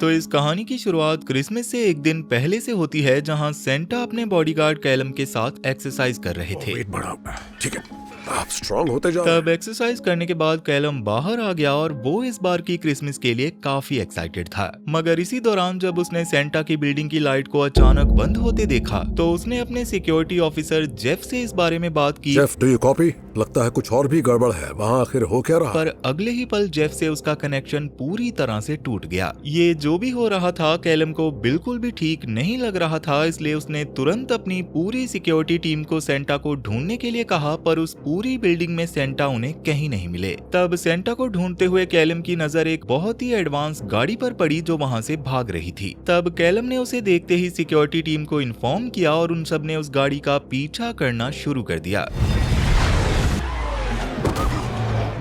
तो इस कहानी की शुरुआत क्रिसमस से एक दिन पहले से होती है, जहां सेंटा अपने बॉडीगार्ड कैलम के साथ एक्सरसाइज कर रहे थे। वेट बढ़ा, ठीक है, आप स्ट्रांग होते जाओ। तब एक्सरसाइज करने के बाद कैलम बाहर आ गया और वो इस बार की क्रिसमस के लिए काफी एक्साइटेड था। मगर इसी दौरान जब उसने सेंटा की बिल्डिंग की लाइट को अचानक बंद होते देखा तो उसने अपने सिक्योरिटी ऑफिसर जेफ से इस बारे में बात की। Jeff, do you copy? लगता है कुछ और भी गड़बड़ है, वहाँ आखिर हो क्या रहा? पर अगले ही पल जेफ से उसका कनेक्शन पूरी तरह से टूट गया। ये जो भी हो रहा था कैलम को बिल्कुल भी ठीक नहीं लग रहा था, इसलिए उसने तुरंत अपनी पूरी सिक्योरिटी टीम को सेंटा को ढूंढने के लिए कहा, पर उस पूरी बिल्डिंग में सेंटा उन्हें कहीं नहीं मिले। तब सेंटा को ढूंढते हुए कैलम की नजर एक बहुत ही एडवांस गाड़ी पर पड़ी जो वहां से भाग रही थी। तब कैलम ने उसे देखते ही सिक्योरिटी टीम को इन्फॉर्म किया और उन सब ने उस गाड़ी का पीछा करना शुरू कर दिया।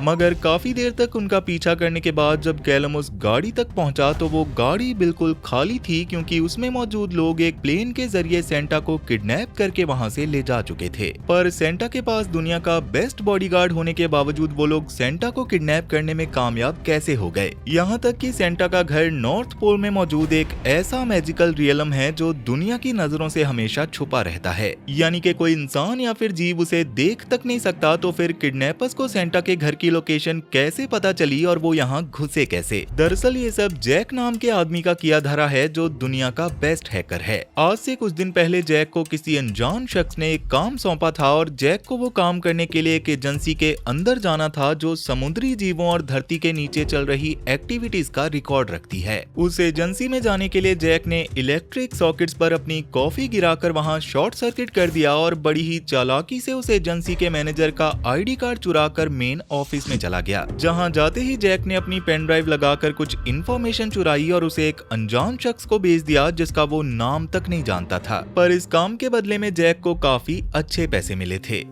मगर काफी देर तक उनका पीछा करने के बाद जब कैलम उस गाड़ी तक पहुंचा तो वो गाड़ी बिल्कुल खाली थी, क्योंकि उसमें मौजूद लोग एक प्लेन के जरिए सेंटा को किडनैप करके वहां से ले जा चुके थे। पर सेंटा के पास दुनिया का बेस्ट बॉडीगार्ड होने के बावजूद वो लोग सेंटा को किडनैप करने में कामयाब कैसे हो गए। यहाँ तक कि सेंटा का घर नॉर्थ पोल में मौजूद एक ऐसा मैजिकल रियलम है जो दुनिया की नजरों से हमेशा छुपा रहता है, यानी कि कोई इंसान या फिर जीव उसे देख तक नहीं सकता। तो फिर किडनैपर्स को सेंटा के घर की लोकेशन कैसे पता चली और वो यहाँ घुसे कैसे? दरअसल ये सब जैक नाम के आदमी का किया धरा है जो दुनिया का बेस्ट हैकर है। आज से कुछ दिन पहले जैक को किसी अनजान शख्स ने एक काम सौंपा था और जैक को वो काम करने के लिए एक एजेंसी के अंदर जाना था जो समुद्री जीवों और धरती के नीचे चल रही एक्टिविटीज का रिकॉर्ड रखती है। उस एजेंसी में जाने के लिए जैक ने इलेक्ट्रिक सॉकेट्स पर अपनी कॉफी गिराकर वहाँ शॉर्ट सर्किट कर दिया और बड़ी ही चालाकी से उस एजेंसी के मैनेजर का ID कार्ड चुराकर मेन ऑफिस में चला गया। जहां जाते ही जैक ने अपनी पेन ड्राइव लगाकर कुछ इन्फॉर्मेशन चुराई और उसे एक अनजान शख्स को भेज दिया जिसका वो नाम तक नहीं जानता था। पर इस काम के बदले में जैक को काफी अच्छे पैसे मिले थे।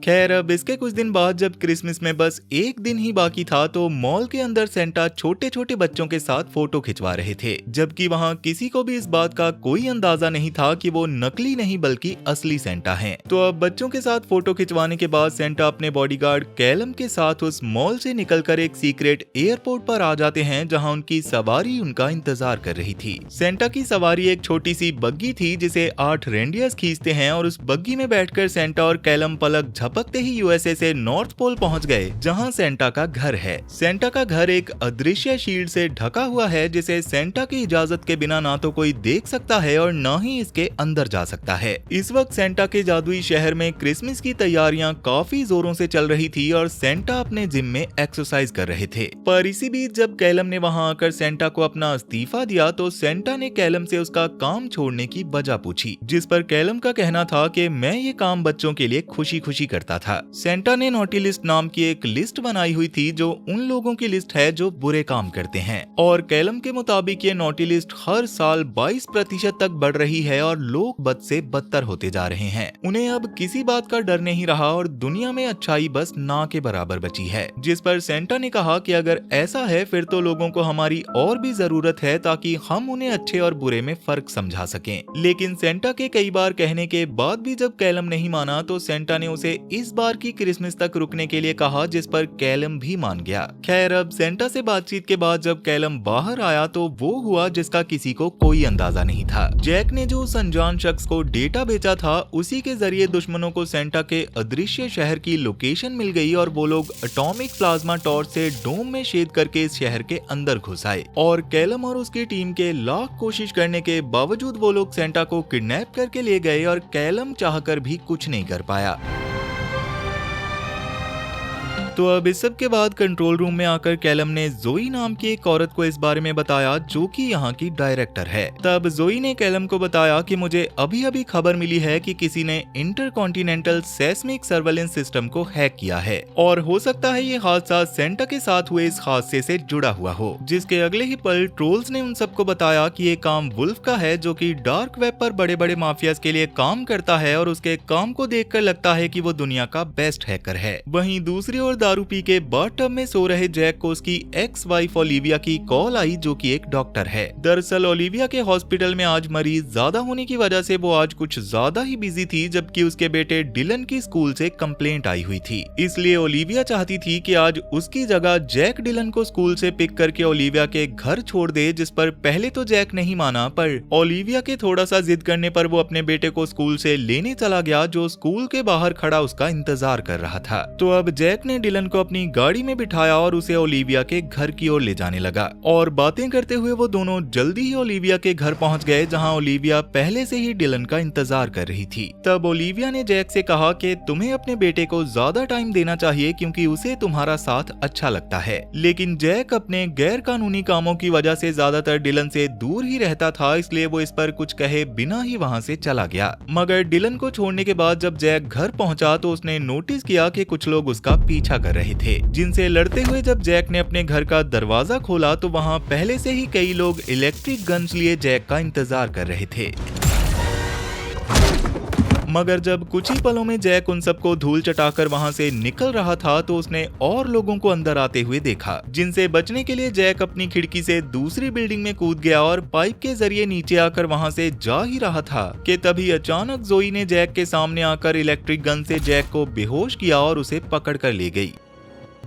खैर, अब इसके कुछ दिन बाद जब क्रिसमस में बस एक दिन ही बाकी था तो मॉल के अंदर सेंटा छोटे छोटे बच्चों के साथ फोटो खिंचवा रहे थे, जबकि वहां किसी को भी इस बात का कोई अंदाजा नहीं था कि वो नकली नहीं बल्कि असली सेंटा हैं। तो अब बच्चों के साथ फोटो खिंचवाने के बाद सेंटा अपने बॉडीगार्ड कैलम के साथ उस मॉल से निकलकर एक सीक्रेट एयरपोर्ट पर आ जाते हैं, जहाँ उनकी सवारी उनका इंतजार कर रही थी। सेंटा की सवारी एक छोटी सी बग्गी थी जिसे 8 रेंडियर्स खींचते हैं और उस बग्गी में बैठकर सेंटा और कैलम पलक झपकते ही यूएसए से नॉर्थ पोल पहुंच गए, जहां सेंटा का घर है। सेंटा का घर एक अदृश्य शील्ड से ढका हुआ है जिसे सेंटा की इजाजत के बिना ना तो कोई देख सकता है और ना ही इसके अंदर जा सकता है। इस वक्त सेंटा के जादुई शहर में क्रिसमस की तैयारियां काफी जोरों से चल रही थी और सेंटा अपने जिम में एक्सरसाइज कर रहे थे। पर इसी बीच जब कैलम ने वहां आकर सेंटा को अपना इस्तीफा दिया तो सेंटा ने कैलम से उसका काम छोड़ने की वजह पूछी, जिस पर कैलम का कहना था कि मैं ये काम बच्चों के लिए खुशी खुशी करता था। सेंटा ने नॉटी लिस्ट नाम की एक लिस्ट बनाई हुई थी जो उन लोगों की लिस्ट है जो बुरे काम करते हैं, और कैलम के मुताबिक ये नॉटी लिस्ट हर साल 22% तक बढ़ रही है और लोग बद से बदतर होते जा रहे हैं। उन्हें अब किसी बात का डर नहीं रहा और दुनिया में अच्छाई बस ना के बराबर बची है। जिस पर सेंटा ने कहा कि अगर ऐसा है फिर तो लोगों को हमारी और भी जरूरत है ताकि हम उन्हें अच्छे और बुरे में फर्क समझा सकें। लेकिन सेंटा के कई बार कहने के बाद भी जब कैलम नहीं माना तो सेंटा ने उसे इस बार की क्रिसमस तक रुकने के लिए कहा, जिस पर कैलम भी मान गया। खैर, अब सेंटा से बातचीत के बाद जब कैलम बाहर आया तो वो हुआ जिसका किसी को कोई अंदाजा नहीं था। जैक ने जो उस अनजान शख्स को डेटा बेचा था उसी के जरिए दुश्मनों को सेंटा के अदृश्य शहर की लोकेशन मिल गई और वो लोग एटॉमिक प्लाज्मा टॉर्च से डोम में छेद करके इस शहर के अंदर घुस आए। और कैलम और उसकी टीम के लाख कोशिश करने के बावजूद वो लोग सेंटा को किडनैप करके ले गए और कैलम चाहकर भी कुछ नहीं कर पाया। तो अब इस सब के बाद कंट्रोल रूम में आकर कैलम ने जोई नाम की एक औरत को इस बारे में बताया जो कि यहाँ की डायरेक्टर है। तब जोई ने कैलम को बताया कि मुझे अभी अभी खबर मिली है कि किसी ने इंटरकॉन्टिनेंटल सेस्मिक सर्वेलेंस सिस्टम को हैक किया है और हो सकता है ये हादसा सेंटा के साथ हुए इस हादसे से जुड़ा हुआ हो। जिसके अगले ही पल ट्रोल्स ने उन सबको बताया कि ये काम वुल्फ का है जो कि डार्क वेब पर बड़े बड़े माफियाज के लिए काम करता है और उसके काम को देखकर लगता है कि वो दुनिया का बेस्ट हैकर है। वहीं दूसरी ओर दारू पी के बाथटब में सो रहे जैक को उसकी एक्स वाइफ ओलिविया की कॉल आई, जो कि एक डॉक्टर है। दरअसल ओलिविया के हॉस्पिटल में आज मरीज ज्यादा होने की वजह से वो आज कुछ ज्यादा ही बिजी थी, जबकि उसके बेटे डिलन की स्कूल से कंप्लेंट आई हुई थी। इसलिए ओलिविया चाहती थी कि आज उसकी जगह जैक डिलन को स्कूल से पिक करके ओलिविया के घर छोड़ दे, जिस पर पहले तो जैक नहीं माना, पर ओलिविया के थोड़ा सा जिद करने पर वो अपने बेटे को स्कूल से लेने चला गया, जो स्कूल के बाहर खड़ा उसका इंतजार कर रहा था। तो अब जैक ने डिलन को अपनी गाड़ी में बिठाया और उसे ओलिविया के घर की ओर ले जाने लगा और बातें करते हुए वो दोनों जल्दी ही ओलिविया के घर पहुंच गए, जहां ओलिविया पहले से ही डिलन का इंतजार कर रही थी। तब ओलिविया ने जैक से कहा कि तुम्हें अपने बेटे को ज्यादा टाइम देना चाहिए क्योंकि उसे तुम्हारा साथ अच्छा लगता है। लेकिन जैक अपने गैर कानूनी कामों की वजह से ज्यादातर डिलन से दूर ही रहता था, इसलिए वो इस पर कुछ कहे बिना ही वहां से चला गया। मगर डिलन को छोड़ने के बाद जब जैक घर पहुंचा तो उसने नोटिस किया कि कुछ लोग उसका पीछा कर रहे थे, जिनसे लड़ते हुए जब जैक ने अपने घर का दरवाजा खोला तो वहां पहले से ही कई लोग इलेक्ट्रिक गन्स लिए जैक का इंतजार कर रहे थे। मगर जब कुछ ही पलों में जैक उन सबको धूल चटाकर वहां से निकल रहा था तो उसने और लोगों को अंदर आते हुए देखा, जिनसे बचने के लिए जैक अपनी खिड़की से दूसरी बिल्डिंग में कूद गया और पाइप के जरिए नीचे आकर वहां से जा ही रहा था कि तभी अचानक जोई ने जैक के सामने आकर इलेक्ट्रिक गन से जैक को बेहोश किया और उसे पकड़ कर ले गई।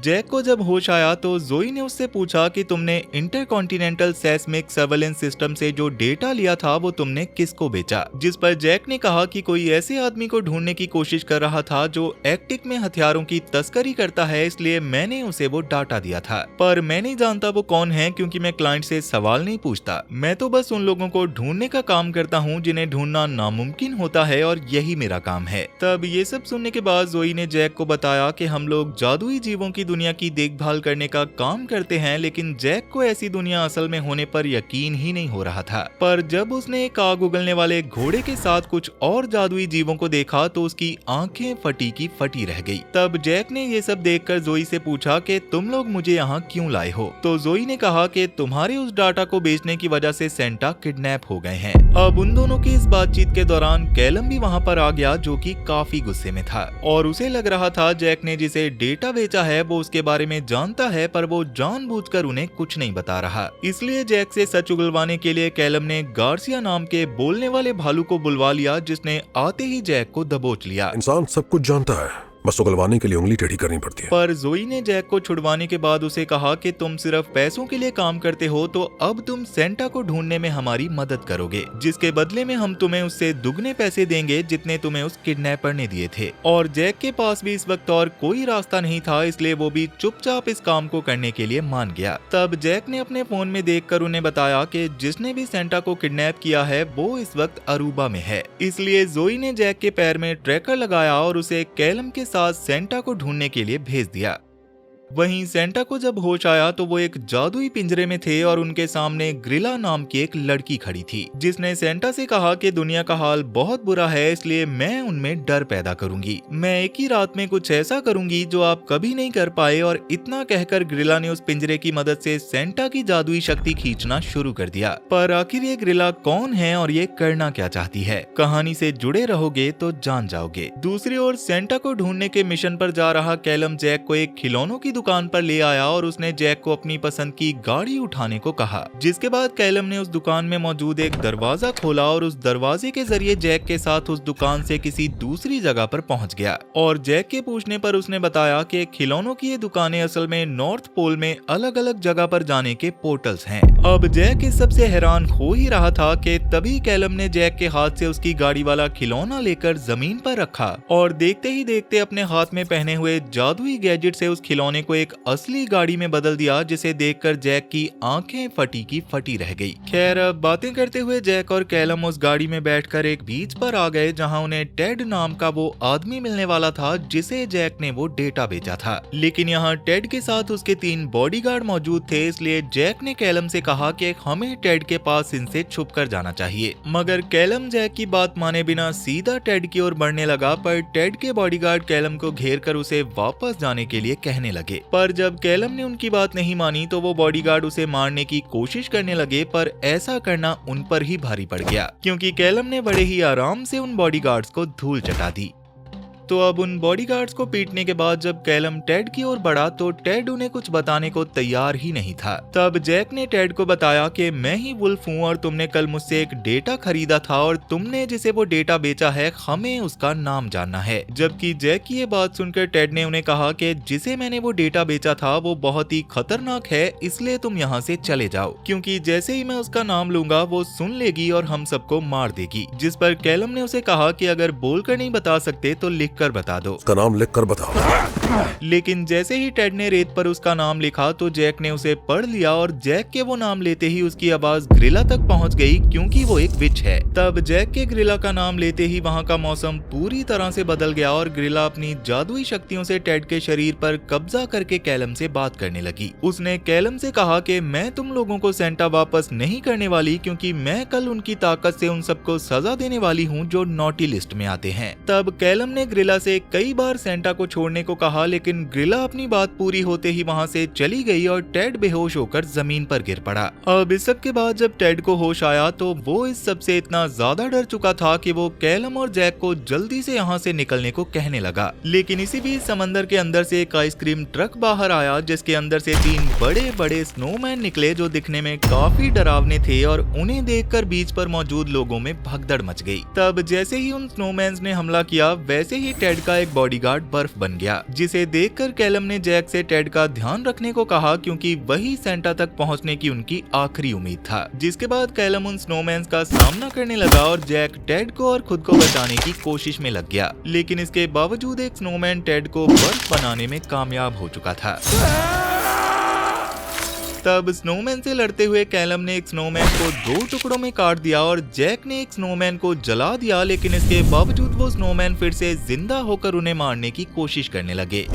जैक को जब होश आया तो जोई ने उससे पूछा कि तुमने इंटरकॉन्टिनेंटल सेस्मिक सर्वेलेंस सिस्टम से जो डेटा लिया था वो तुमने किसको बेचा, जिस पर जैक ने कहा कि कोई ऐसे आदमी को ढूंढने की कोशिश कर रहा था जो आर्कटिक में हथियारों की तस्करी करता है, इसलिए मैंने उसे वो डाटा दिया था। पर मैं नहीं जानता वो कौन है क्योंकि मैं क्लाइंट से सवाल नहीं पूछता, मैं तो बस उन लोगों को ढूंढने का काम करता हूँ जिन्हें ढूंढना नामुमकिन होता है और यही मेरा काम है। तब ये सब सुनने के बाद जोई ने जैक को बताया कि हम लोग जादुई जीवों की दुनिया की देखभाल करने का काम करते हैं, लेकिन जैक को ऐसी दुनिया असल में होने पर यकीन ही नहीं हो रहा था। पर जब उसने एक आग उगलने वाले घोड़े के साथ कुछ और जादुई जीवों को देखा तो उसकी आंखें फटी की फटी रह गई। तब जैक ने ये सब देखकर जोई से पूछा कि तुम लोग मुझे यहाँ क्यों लाए हो। तो जोई ने कहा कि तुम्हारे उस डाटा को बेचने की वजह से सेंटा किडनैप हो गए हैं। अब उन दोनों की इस बातचीत के दौरान कैलम भी वहाँ पर आ गया, जो कि काफी गुस्से में था और उसे लग रहा था जैक ने जिसे डेटा बेचा है वो उसके बारे में जानता है, पर वो जानबूझकर उन्हें कुछ नहीं बता रहा। इसलिए जैक से सच उगलवाने के लिए कैलम ने गार्सिया नाम के बोलने वाले भालू को बुलवा लिया, जिसने आते ही जैक को दबोच लिया। इंसान सब कुछ जानता है, बस उगलवाने के लिए उंगली टेढ़ी करनी पड़ती है। पर जोई ने जैक को छुड़वाने के बाद उसे कहा कि तुम सिर्फ पैसों के लिए काम करते हो, तो अब तुम सेंटा को ढूंढने में हमारी मदद करोगे, जिसके बदले में हम तुम्हें उससे दुगने पैसे देंगे जितने तुम्हें उस किडनैपर ने दिए थे। और जैक के पास भी इस वक्त और कोई रास्ता नहीं था, इसलिए वो भी चुपचाप इस काम को करने के लिए मान गया। तब जैक ने अपने फोन में देखकर उन्हें बताया कि जिसने भी सेंटा को किडनैप किया है वो इस वक्त अरूबा में है। इसलिए जोई ने जैक के पैर में ट्रैकर लगाया और उसे कैलम के साथ सेंटा को ढूंढने के लिए भेज दिया। वहीं सेंटा को जब होश आया तो वो एक जादुई पिंजरे में थे और उनके सामने ग्रिला नाम की एक लड़की खड़ी थी, जिसने सेंटा से कहा कि दुनिया का हाल बहुत बुरा है, इसलिए मैं उनमें डर पैदा करूंगी। मैं एक ही रात में कुछ ऐसा करूंगी जो आप कभी नहीं कर पाए। और इतना कहकर ग्रिला ने उस पिंजरे की मदद से सेंटा की जादुई शक्ति खींचना शुरू कर दिया। पर आखिर ये ग्रिला कौन है और ये करना क्या चाहती है, कहानी से जुड़े रहोगे तो जान जाओगे। दूसरी ओर सेंटा को ढूंढने के मिशन पर जा रहा कैलम जैक को एक खिलौनों की दुकान पर ले आया और उसने जैक को अपनी पसंद की गाड़ी उठाने को कहा, जिसके बाद कैलम ने उस दुकान में मौजूद एक दरवाजा खोला और उस दरवाजे के जरिए जैक के साथ उस दुकान से किसी दूसरी जगह पर पहुंच गया। और जैक के पूछने पर उसने बताया कि खिलौनों की ये दुकानें असल में नॉर्थ पोल में अलग अलग जगह पर जाने के पोर्टल्स हैं। अब जैक इस सबसे हैरान हो ही रहा था कि तभी कैलम ने जैक के हाथ से उसकी गाड़ी वाला खिलौना लेकर जमीन पर रखा और देखते ही देखते अपने हाथ में पहने हुए जादुई गैजेट से उस खिलौने को एक असली गाड़ी में बदल दिया, जिसे देखकर जैक की आंखें फटी की फटी रह गई। खैर, अब बातें करते हुए जैक और कैलम उस गाड़ी में बैठकर एक बीच पर आ गए, जहां उन्हें टेड नाम का वो आदमी मिलने वाला था जिसे जैक ने वो डेटा बेचा था। लेकिन यहाँ टेड के साथ उसके 3 बॉडीगार्ड मौजूद थे, इसलिए जैक ने कैलम से कहा कि हमें टेड के पास इनसे छुप कर जाना चाहिए। मगर कैलम जैक की बात माने बिना सीधा टेड की ओर बढ़ने लगा, पर टेड के बॉडीगार्ड कैलम को घेर कर उसे वापस जाने के लिए कहने लगे। पर जब कैलम ने उनकी बात नहीं मानी तो वो बॉडीगार्ड उसे मारने की कोशिश करने लगे, पर ऐसा करना उन पर ही भारी पड़ गया क्योंकि कैलम ने बड़े ही आराम से उन बॉडीगार्ड्स को धूल चटा दी। तो अब उन बॉडीगार्ड्स को पीटने के बाद जब कैलम टेड की ओर बढ़ा तो टेड उन्हें कुछ बताने को तैयार ही नहीं था। तब जैक ने टेड को बताया कि मैं ही वुल्फ हूँ और तुमने कल मुझसे एक डेटा खरीदा था और तुमने जिसे वो डेटा बेचा है हमें उसका नाम जानना है। जबकि जैक की ये बात सुनकर टेड ने उन्हें कहा कि जिसे मैंने वो डेटा बेचा था वो बहुत ही खतरनाक है, इसलिए तुम यहाँ से चले जाओ, क्योंकि जैसे ही मैं उसका नाम लूंगा वो सुन लेगी और हम सबको मार देगी। जिस पर कैलम ने उसे कहा कि अगर बोलकर नहीं बता सकते तो लिखकर बता दो। उसका नाम लिख कर बताओ। लेकिन जैसे ही टेड ने रेत पर उसका नाम लिखा तो जैक ने उसे पढ़ लिया और जैक के वो नाम लेते ही उसकी आवाज ग्रिला तक पहुंच गई, क्योंकि वो एक विच है। तब जैक के ग्रिला का नाम लेते ही वहां का मौसम पूरी तरह से बदल गया और ग्रिला अपनी जादुई शक्तियों से टेड के शरीर पर कब्जा करके कैलम से बात करने लगी। उसने कैलम से कहा कि मैं तुम लोगों को सेंटा वापस नहीं करने वाली, क्योंकि मैं कल उनकी ताकत से उन सबको सजा देने वाली हूँ जो नॉटी लिस्ट में आते हैं। तब कैलम ने ग्रिला से कई बार सेंटा को छोड़ने को कहा, लेकिन ग्रिला अपनी बात पूरी होते ही वहां से चली गई और टेड बेहोश होकर जमीन पर गिर पड़ा। अब इस सब के बाद जब टेड को होश आया तो वो इस सब से इतना ज्यादा डर चुका था कि वो कैलम और जैक को जल्दी से यहाँ से निकलने को कहने लगा। लेकिन इसी बीच समंदर के अंदर से एक आइसक्रीम ट्रक बाहर आया, जिसके अंदर से 3 बड़े बड़े स्नोमैन निकले जो दिखने में काफी डरावने थे और उन्हें देखकर बीच पर मौजूद लोगों में भगदड़ मच गई। तब जैसे ही उन स्नोमैन्स ने हमला किया वैसे ही टेड का एक बॉडीगार्ड बर्फ बन गया, जिसे देखकर कैलम ने जैक से टेड का ध्यान रखने को कहा, क्योंकि वही सेंटा तक पहुंचने की उनकी आखिरी उम्मीद था। जिसके बाद कैलम उन स्नोमैन्स का सामना करने लगा और जैक टेड को और खुद को बचाने की कोशिश में लग गया। लेकिन इसके बावजूद एक स्नोमैन टेड को बर्फ बनाने में कामयाब हो चुका था। तब स्नोमैन से लड़ते हुए कैलम ने एक स्नोमैन को 2 टुकड़ों में काट दिया और जैक ने एक स्नोमैन को जला दिया, लेकिन इसके बावजूद वो स्नोमैन फिर से जिंदा होकर उन्हें मारने की कोशिश करने लगे।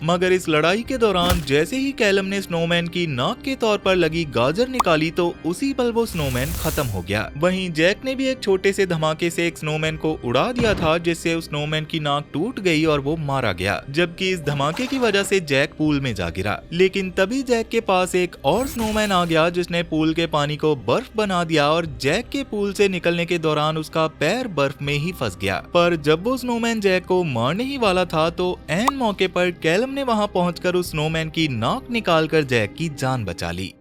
मगर इस लड़ाई के दौरान जैसे ही कैलम ने स्नोमैन की नाक के तौर पर लगी गाजर निकाली तो उसी पल वो स्नोमैन खत्म हो गया। वहीं जैक ने भी एक छोटे से धमाके से एक स्नोमैन को उड़ा दिया था, जिससे उस स्नोमैन की नाक टूट गई और वो मारा गया, जबकि इस धमाके की वजह से जैक पूल में जा गिरा। लेकिन तभी जैक के पास एक और स्नोमैन आ गया, जिसने पूल के पानी को बर्फ बना दिया और जैक के पूल से निकलने के दौरान उसका पैर बर्फ में ही फंस गया। पर जब वो स्नोमैन जैक को मारने ही वाला था तो ऐन मौके पर कैलम ने वहां पहुंचकर उस स्नोमैन की नाक निकालकर जैक की जान बचा ली।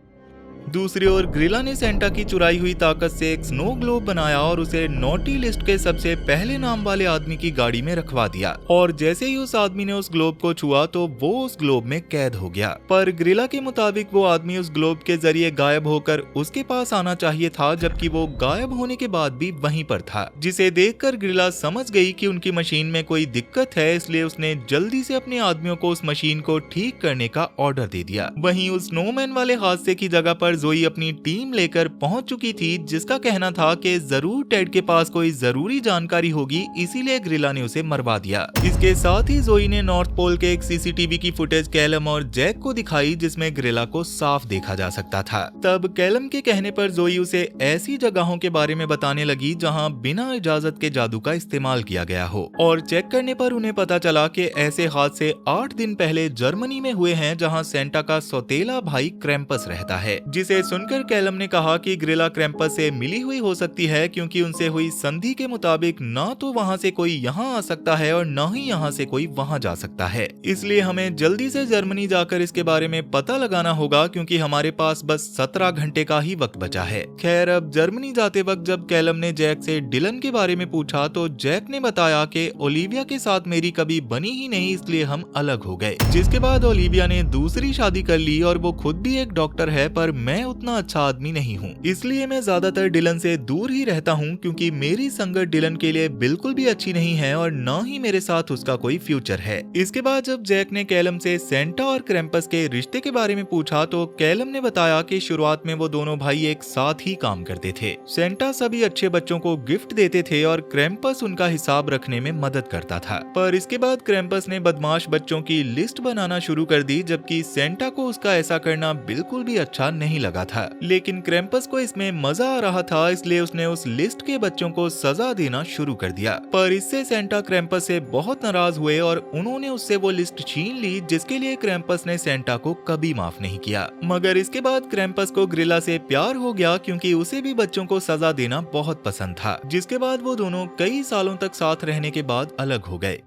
दूसरी ओर ग्रिला ने सेंटा की चुराई हुई ताकत से एक स्नो ग्लोब बनाया और उसे नॉटी लिस्ट के सबसे पहले नाम वाले आदमी की गाड़ी में रखवा दिया, और जैसे ही उस आदमी ने उस ग्लोब को छुआ तो वो उस ग्लोब में कैद हो गया। पर ग्रिला के मुताबिक वो आदमी उस ग्लोब के जरिए गायब होकर उसके पास आना चाहिए था, जबकि वो गायब होने के बाद भी वहीं पर था, जिसे देखकर ग्रिला समझ गई कि उनकी मशीन में कोई दिक्कत है, इसलिए उसने जल्दी से अपने आदमियों को उस मशीन को ठीक करने का ऑर्डर दे दिया। वहीं उस स्नोमैन वाले हादसे की जगह पर जोई अपनी टीम लेकर पहुंच चुकी थी, जिसका कहना था कि जरूर टेड के पास कोई जरूरी जानकारी होगी, इसीलिए ग्रिला ने उसे मरवा दिया। इसके साथ ही जोई ने नॉर्थ पोल के एक सीसीटीवी की फुटेज कैलम और जैक को दिखाई, जिसमें ग्रिला को साफ देखा जा सकता था। तब कैलम के कहने पर जोई उसे ऐसी जगहों के बारे में बताने लगी जहां बिना इजाजत के जादू का इस्तेमाल किया गया हो, और चेक करने पर उन्हें पता चला कि ऐसे हादसे 8 दिन पहले जर्मनी में हुए हैं, जहां सेंटा का सौतेला भाई क्रैम्पस रहता है। जिसे सुनकर कैलम ने कहा कि ग्रिला क्रैम्पस से मिली हुई हो सकती है, क्योंकि उनसे हुई संधि के मुताबिक ना तो वहां से कोई यहाँ आ सकता है और न ही यहाँ से कोई वहां जा सकता है। इसलिए हमें जल्दी से जर्मनी जाकर इसके बारे में पता लगाना होगा, क्योंकि हमारे पास बस 17 घंटे का ही वक्त बचा है। खैर, अब जर्मनी जाते वक्त जब कैलम ने जैक से डिलन के बारे में पूछा तो जैक ने बताया कि ओलिविया के साथ मेरी कभी बनी ही नहीं, इसलिए हम अलग हो गए। जिसके बाद ओलिविया ने दूसरी शादी कर ली और वो खुद भी एक डॉक्टर है, पर मैं उतना अच्छा आदमी नहीं हूँ, इसलिए मैं ज्यादातर डिलन से दूर ही रहता हूँ, क्योंकि मेरी संगत डिलन के लिए बिल्कुल भी अच्छी नहीं है और न ही मेरे साथ उसका कोई फ्यूचर है। इसके बाद जब जैक ने कैलम से सेंटा और क्रैम्पस के रिश्ते के बारे में पूछा तो कैलम ने बताया कि शुरुआत में वो दोनों भाई एक साथ ही काम करते थे। सेंटा सभी अच्छे बच्चों को गिफ्ट देते थे और क्रैम्पस उनका हिसाब रखने में मदद करता था। पर इसके बाद क्रैम्पस ने बदमाश बच्चों की लिस्ट बनाना शुरू कर दी, जबकि सेंटा को उसका ऐसा करना बिल्कुल भी अच्छा नहीं लगा। लगा था, लेकिन क्रैम्पस को इसमें मजा आ रहा था, इसलिए उसने उस लिस्ट के बच्चों को सजा देना शुरू कर दिया। पर इससे सेंटा क्रैम्पस से बहुत नाराज हुए और उन्होंने उससे वो लिस्ट छीन ली, जिसके लिए क्रैम्पस ने सेंटा को कभी माफ नहीं किया। मगर इसके बाद क्रैम्पस को ग्रिला से प्यार हो गया, क्योंकि उसे भी बच्चों को सजा देना बहुत पसंद था, जिसके बाद वो दोनों कई सालों तक साथ रहने के बाद अलग हो गए।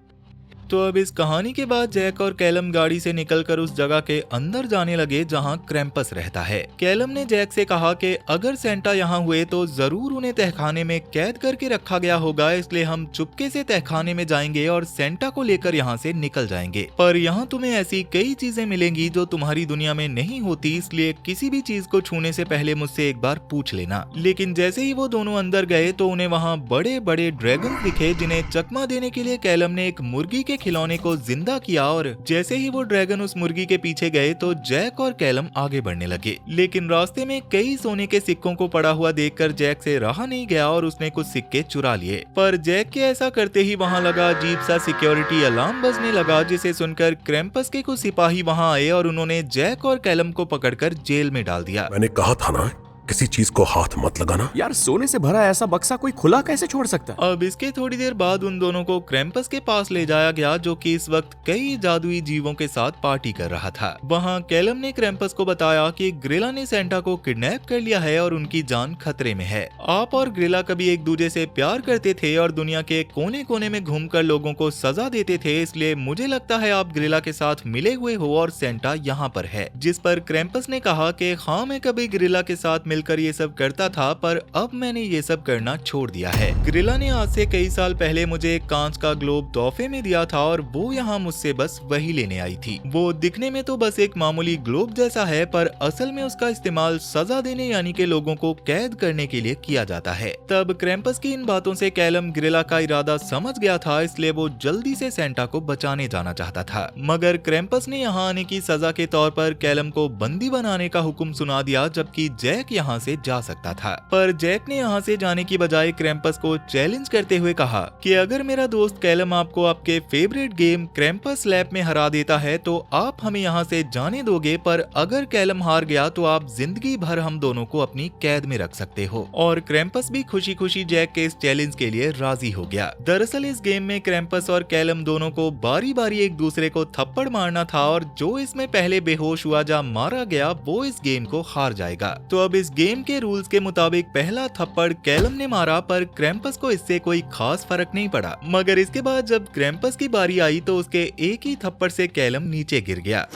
तो अब इस कहानी के बाद जैक और कैलम गाड़ी से निकलकर उस जगह के अंदर जाने लगे जहां क्रैम्पस रहता है। कैलम ने जैक से कहा कि अगर सेंटा यहाँ हुए तो जरूर उन्हें तहखाने में कैद करके रखा गया होगा, इसलिए हम चुपके से तहखाने में जाएंगे और सेंटा को लेकर यहाँ से निकल जाएंगे। पर यहाँ तुम्हें ऐसी कई चीजें मिलेंगी जो तुम्हारी दुनिया में नहीं होती, इसलिए किसी भी चीज को छूने से पहले मुझसे एक बार पूछ लेना। लेकिन जैसे ही वो दोनों अंदर गए तो उन्हें वहाँ बड़े बड़े ड्रैगन दिखे, जिन्हें चकमा देने के लिए कैलम ने एक मुर्गी के खिलौने को जिंदा किया। और जैसे ही वो ड्रैगन उस मुर्गी के पीछे गए तो जैक और कैलम आगे बढ़ने लगे, लेकिन रास्ते में कई सोने के सिक्कों को पड़ा हुआ देखकर जैक से रहा नहीं गया और उसने कुछ सिक्के चुरा लिए। पर जैक के ऐसा करते ही वहाँ लगा अजीब सा सिक्योरिटी अलार्म बजने लगा, जिसे सुनकर क्रैम्पस के कुछ सिपाही वहाँ आए और उन्होंने जैक और कैलम को पकड़कर जेल में डाल दिया। मैंने कहा था ना, किसी चीज को हाथ मत लगाना। यार सोने से भरा ऐसा बक्सा कोई खुला कैसे छोड़ सकता है? अब इसके थोड़ी देर बाद उन दोनों को क्रैम्पस के पास ले जाया गया, जो कि इस वक्त कई जादुई जीवों के साथ पार्टी कर रहा था। वहाँ कैलम ने क्रैम्पस को बताया कि ग्रिला ने सेंटा को किडनैप कर लिया है और उनकी जान खतरे में है। आप और ग्रिला कभी एक दूसरे से प्यार करते थे और दुनिया के कोने कोने में घूमकर लोगों को सजा देते थे, इसलिए मुझे लगता है आप ग्रिला के साथ मिले हुए हो और सेंटा यहाँ पर है। जिस पर क्रैम्पस ने कहा कि हाँ, मैं कभी ग्रिला के साथ मिलकर ये सब करता था, पर अब मैंने ये सब करना छोड़ दिया है। ग्रिला ने आज से कई साल पहले मुझे एक कांच का ग्लोब तोहफे में दिया था और वो यहाँ मुझसे बस वही लेने आई थी। वो दिखने में तो बस एक मामूली ग्लोब जैसा है, पर असल में उसका इस्तेमाल सजा देने यानी के लोगों को कैद करने के लिए किया जाता है। तब क्रैम्पस की इन बातों से कैलम ग्रिला का इरादा समझ गया था, इसलिए वो जल्दी से सेंटा को बचाने जाना चाहता था। मगर क्रैम्पस ने यहाँ आने की सजा के तौर पर कैलम को बंदी बनाने का हुक्म सुना दिया, जबकि जैक यहाँ से जा सकता था। पर जैक ने यहाँ से जाने की बजाय क्रैम्पस को चैलेंज करते हुए कहा कि अगर मेरा दोस्त कैलम आपको आपके फेवरेट गेम क्रैम्पस लैब में हरा देता है तो आप हमें यहाँ से जाने दोगे, पर अगर कैलम हार गया तो आप जिंदगी भर हम दोनों को अपनी कैद में रख सकते हो। और क्रैम्पस भी खुशी खुशी जैक के इस चैलेंज के लिए राजी हो गया। दरअसल इस गेम में क्रैम्पस और कैलम दोनों को बारी बारी एक दूसरे को थप्पड़ मारना था, और जो इसमें पहले बेहोश हुआ या मारा गया वो इस गेम को हार जाएगा। तो अब इस गेम के रूल्स के मुताबिक पहला थप्पड़ कैलम ने मारा, पर क्रैम्पस को इससे कोई खास फर्क नहीं पड़ा। मगर इसके बाद जब क्रैम्पस की बारी आई तो उसके एक ही थप्पड़ से कैलम नीचे गिर गया।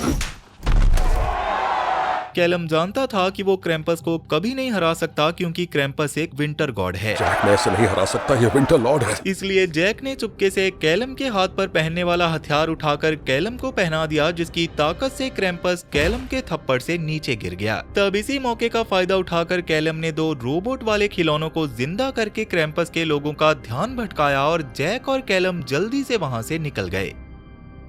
कैलम जानता था कि वो क्रैम्पस को कभी नहीं हरा सकता, क्योंकि क्रैम्पस एक विंटर गॉड है। जैक ने ऐसे नहीं हरा सकता, ये विंटर लॉर्ड है। इसलिए जैक ने चुपके से कैलम के हाथ पर पहनने वाला हथियार उठाकर कैलम को पहना दिया, जिसकी ताकत से क्रैम्पस कैलम के थप्पड़ से नीचे गिर गया। तब इसी मौके का फायदा उठाकर कैलम ने दो रोबोट वाले खिलौनों को जिंदा करके क्रैम्पस के लोगों का ध्यान भटकाया और जैक और कैलम जल्दी से वहां से निकल गए।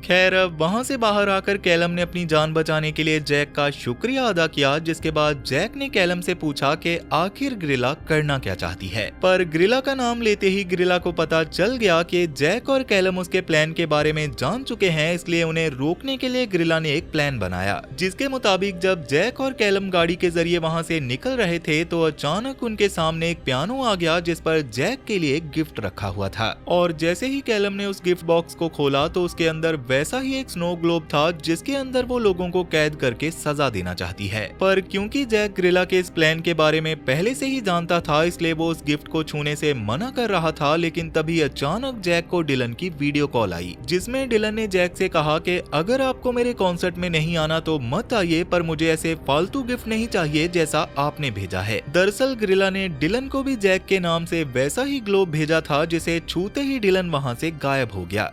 खैर अब वहां से बाहर आकर कैलम ने अपनी जान बचाने के लिए जैक का शुक्रिया अदा किया, जिसके बाद जैक ने कैलम से पूछा कि आखिर ग्रिला करना क्या चाहती है। पर ग्रिला का नाम लेते ही ग्रिला को पता चल गया कि जैक और कैलम उसके प्लान के बारे में जान चुके हैं, इसलिए उन्हें रोकने के लिए ग्रिला ने एक प्लान बनाया, जिसके मुताबिक जब जैक और कैलम गाड़ी के जरिए वहां से निकल रहे थे तो अचानक उनके सामने एक पियानो आ गया, जिस पर जैक के लिए एक गिफ्ट रखा हुआ था। और जैसे ही कैलम ने उस गिफ्ट बॉक्स को खोला तो उसके अंदर वैसा ही एक स्नो ग्लोब था, जिसके अंदर वो लोगों को कैद करके सजा देना चाहती है। पर क्योंकि जैक ग्रिला के इस प्लान के बारे में पहले से ही जानता था, इसलिए वो उस गिफ्ट को छूने से मना कर रहा था। लेकिन तभी अचानक जैक को डिलन की वीडियो कॉल आई, जिसमें डिलन ने जैक से कहा कि अगर आपको मेरे कॉन्सर्ट में नहीं आना तो मत आइए, पर मुझे ऐसे फालतू गिफ्ट नहीं चाहिए जैसा आपने भेजा है। दरअसल ग्रिला ने डिलन को भी जैक के नाम से वैसा ही ग्लोब भेजा था, जिसे छूते ही डिलन वहाँ से गायब हो गया।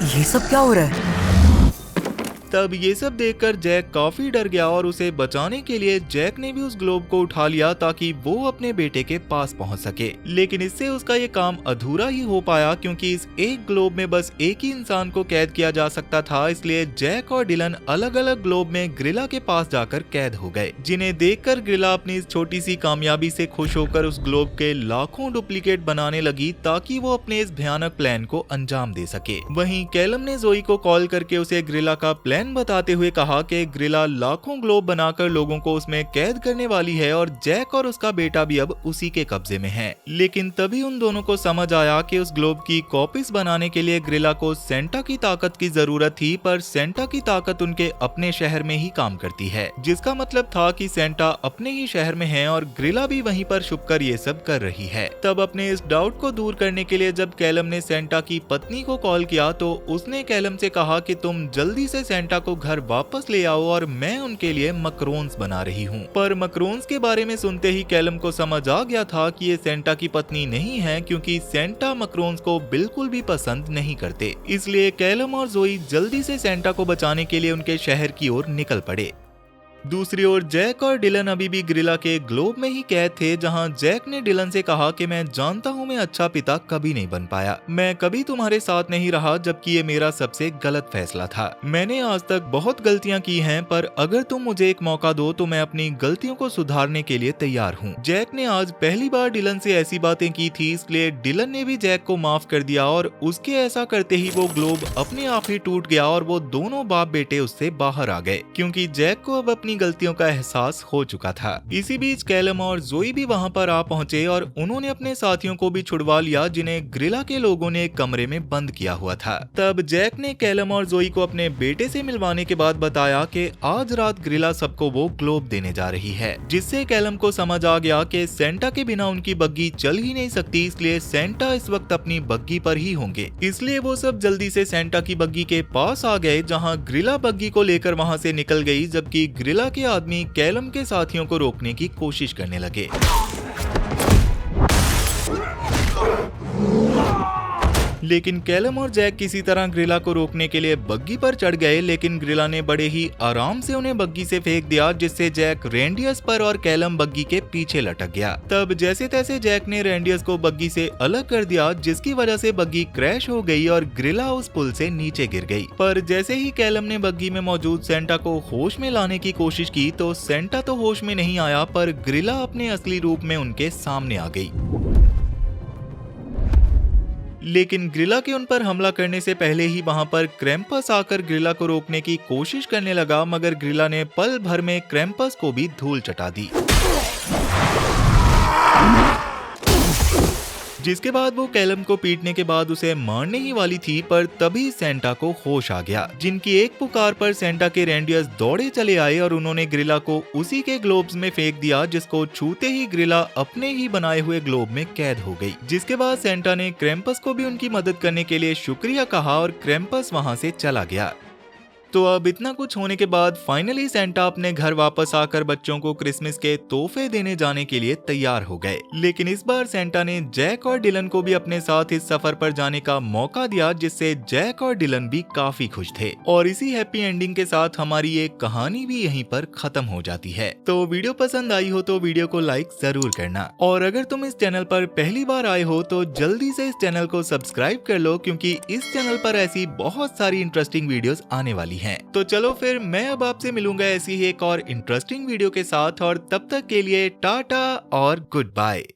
ये सब क्या हो रहा है? तब ये सब देखकर जैक काफी डर गया और उसे बचाने के लिए जैक ने भी उस ग्लोब को उठा लिया ताकि वो अपने बेटे के पास पहुंच सके। लेकिन इससे उसका ये काम अधूरा ही हो पाया, क्योंकि इस एक ग्लोब में बस एक ही इंसान को कैद किया जा सकता था। इसलिए जैक और डिलन अलग अलग ग्लोब में ग्रिला के पास जाकर कैद हो गए, जिन्हें देखकर ग्रिला अपनी इस छोटी सी कामयाबी से खुश होकर उस ग्लोब के लाखों डुप्लीकेट बनाने लगी ताकि वो अपने इस भयानक प्लान को अंजाम दे सके। वहीं कैलम ने जोई को कॉल करके उसे ग्रिला का प्लान प्लान बताते हुए कहा कि ग्रिला लाखों ग्लोब बनाकर लोगों को उसमें कैद करने वाली है और जैक और उसका बेटा भी अब उसी के कब्जे में है। लेकिन तभी उन दोनों को समझ आया कि उस ग्लोब की कॉपीज बनाने के लिए ग्रिला को सेंटा की ताकत की जरूरत थी, पर सेंटा की ताकत उनके अपने शहर में ही काम करती है, जिसका मतलब था कि सेंटा अपने ही शहर में है और ग्रिला भी वहीं पर छुपकर ये सब कर रही है। तब अपने इस डाउट को दूर करने के लिए जब कैलम ने सेंटा की पत्नी को कॉल किया तो उसने कैलम से कहा कि तुम जल्दी से सेंटा को घर वापस ले आओ और मैं उनके लिए मकरोन्स बना रही हूँ। पर मकरोन्स के बारे में सुनते ही कैलम को समझ आ गया था कि ये सेंटा की पत्नी नहीं है, क्योंकि सेंटा मकरोन्स को बिल्कुल भी पसंद नहीं करते। इसलिए कैलम और जोई जल्दी से सेंटा को बचाने के लिए उनके शहर की ओर निकल पड़े। दूसरी ओर जैक और डिलन अभी भी ग्रिला के ग्लोब में ही कैद थे, जहां जैक ने डिलन से कहा कि मैं जानता हूं मैं अच्छा पिता कभी नहीं बन पाया, मैं कभी तुम्हारे साथ नहीं रहा, जबकि ये मेरा सबसे गलत फैसला था। मैंने आज तक बहुत गलतियां की हैं, पर अगर तुम मुझे एक मौका दो तो मैं अपनी गलतियों को सुधारने के लिए तैयार हूँ। जैक ने आज पहली बार डिलन से ऐसी बातें की थी, इसलिए डिलन ने भी जैक को माफ कर दिया और उसके ऐसा करते ही वो ग्लोब अपने आप ही टूट गया और वो दोनों बाप बेटे उससे बाहर आ गए, क्योंकि जैक को अब अपनी गलतियों का एहसास हो चुका था। इसी बीच कैलम और जोई भी वहां पर आ पहुंचे और उन्होंने अपने साथियों को भी छुड़वा लिया, जिन्हें ग्रिला के लोगों ने एक कमरे में बंद किया हुआ था। तब जैक ने कैलम और जोई को अपने बेटे से मिलवाने के बाद बताया कि आज रात ग्रिला सबको वो ग्लोब देने जा रही है, जिससे कैलम को समझ आ गया कि सेंटा के बिना उनकी बग्गी चल ही नहीं सकती, इसलिए सेंटा इस वक्त अपनी बग्गी पर ही होंगे। इसलिए वो सब जल्दी से सेंटा की बग्गी के पास आ गए, जहाँ ग्रिला बग्गी को लेकर वहाँ से निकल गई, जबकि ग्रिला के आदमी कैलम के साथियों को रोकने की कोशिश करने लगे। लेकिन कैलम और जैक किसी तरह ग्रिला को रोकने के लिए बग्गी पर चढ़ गए, लेकिन ग्रिला ने बड़े ही आराम से उन्हें बग्गी से फेंक दिया, जिससे जैक रेंडियस पर और कैलम बग्गी के पीछे लटक गया। तब जैसे तैसे जैक ने रेंडियस को बग्गी से अलग कर दिया, जिसकी वजह से बग्गी क्रैश हो गई और ग्रिला उस पुल से नीचे गिर गई। पर जैसे ही कैलम ने बग्गी में मौजूद सेंटा को होश में लाने की कोशिश की तो सेंटा तो होश में नहीं आया, पर ग्रिला अपने असली रूप में उनके सामने आ गई। लेकिन ग्रिला के उन पर हमला करने से पहले ही वहां पर क्रैम्पस आकर ग्रिला को रोकने की कोशिश करने लगा, मगर ग्रिला ने पल भर में क्रैम्पस को भी धूल चटा दी, जिसके बाद वो कैलम को पीटने के बाद उसे मारने ही वाली थी। पर तभी सेंटा को होश आ गया, जिनकी एक पुकार पर सेंटा के रेंडियस दौड़े चले आए और उन्होंने ग्रिला को उसी के ग्लोब्स में फेंक दिया, जिसको छूते ही ग्रिला अपने ही बनाए हुए ग्लोब में कैद हो गई। जिसके बाद सेंटा ने क्रैम्पस को भी उनकी मदद करने के लिए शुक्रिया कहा और क्रैम्पस वहां से चला गया। तो अब इतना कुछ होने के बाद फाइनली सेंटा अपने घर वापस आकर बच्चों को क्रिसमस के तोहफे देने जाने के लिए तैयार हो गए। लेकिन इस बार सेंटा ने जैक और डिलन को भी अपने साथ इस सफर पर जाने का मौका दिया, जिससे जैक और डिलन भी काफी खुश थे। और इसी हैप्पी एंडिंग के साथ हमारी ये कहानी भी यहीं पर खत्म हो जाती है। तो वीडियो पसंद आई हो तो वीडियो को लाइक जरूर करना, और अगर तुम इस चैनल पर पहली बार आए हो तो जल्दी से इस चैनल को सब्सक्राइब कर लो, क्योंकि इस चैनल पर ऐसी बहुत सारी इंटरेस्टिंग वीडियोस आने वाली हैं। तो चलो फिर मैं अब आपसे मिलूंगा ऐसी ही एक और इंटरेस्टिंग वीडियो के साथ, और तब तक के लिए टाटा और गुड बाय।